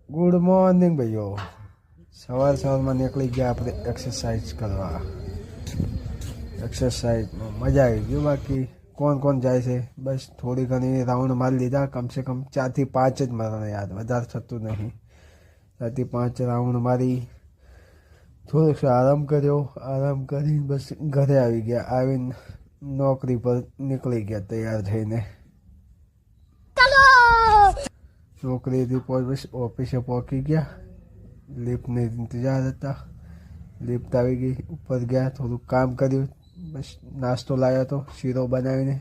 Good morning ભાઈઓ. સવારમાં નીકળી ગયા આપણે એક્સરસાઇઝ કરવા. એક્સરસાઇઝમાં મજા આવી ગઈ. બાકી કોણ જાય છે? બસ થોડી ઘણી રાઉન્ડ મારી લીધા. કમસે કમ 4 થી 5 જ મારાને યાદ, વધારે થતું નહીં. 4 થી 5 રાઉન્ડ મારી, થોડોક આરામ કર્યો. આરામ કરીને બસ ઘરે આવી ગયા. આવીને નોકરી પર નીકળી ગયા તૈયાર થઈને. નોકરીથી બસ ઓફિસે પહોંચી ગયા. લિફ્ટને ઇંતજાર હતા. લિફ્ટ આવી ગઈ. ઉપર ગયા, થોડુંક કામ કર્યું. બસ નાસ્તો લાવ્યો હતો, શીરો બનાવીને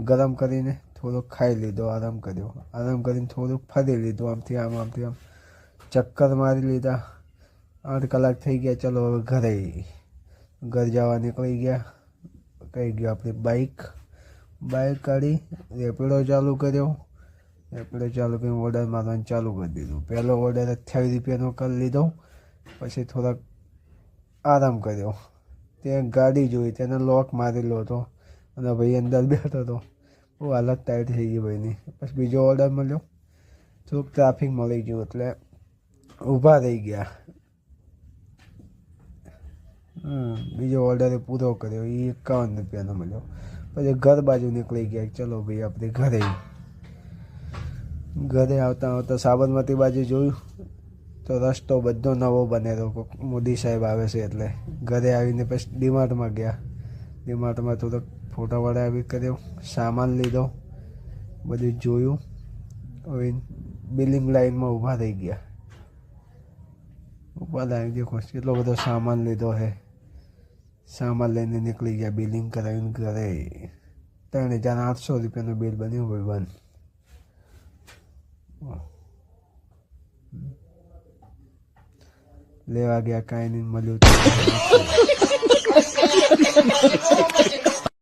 ગરમ કરીને થોડોક ખાઈ લીધો. આરામ કર્યો. આરામ કરીને થોડુંક ફરી લીધું. આમથી આમ ચક્કર મારી લીધા. 8 કલાક થઈ ગયા. ચલો હવે ઘર જવા નીકળી ગયા. કઈ ગયો આપણી બાઇક કાઢી, રેપિડો ચાલુ કર્યો. રેપિડો ચાલુ કરીને ઓર્ડર મારવાનું ચાલુ કરી દીધું. પહેલો ઓર્ડર 28 રૂપિયાનો કરી લીધો. પછી થોડાક આરામ કર્યો. ત્યાં ગાડી જોઈ, તેને લોક મારેલો હતો અને ભાઈ અંદર બેઠો હતો. બહુ હાલત ટાઈટ થઈ ગઈ ભાઈની. પછી બીજો ઓર્ડર મળ્યો. થોડુંક ટ્રાફિક મળી ગયું એટલે ઊભા રહી ગયા. બીજો ઓર્ડર પૂરો કર્યો. એ 51 રૂપિયાનો મળ્યો. પછી ઘર બાજુ નીકળી ગયા. ચલો ભાઈ આપણે ઘરે આવતા સાબરમતી બાજુ જોયું તો રસ્તો બધો નવો બનેલો. મોદી સાહેબ આવે છે એટલે ઘરે આવીને પછી ડીમાર્ટમાં ગયા. ડીમાર્ટમાં થોડોક ફોટા વડાવી કર્યો, સામાન લીધો, બધું જોયું. હવે બિલિંગ લાઇનમાં ઊભા થઈ ગયા. ઊભા લાગી દેખો કેટલો બધો સામાન લીધો છે. સામાન લઈને નીકળી ગયા. બિલિંગ કરાવીને ઘરે 3800 રૂપિયાનું બિલ બન્યું ભાઈ બંધ. લેવા ગયા, કાંઈ નહીં મળ્યું.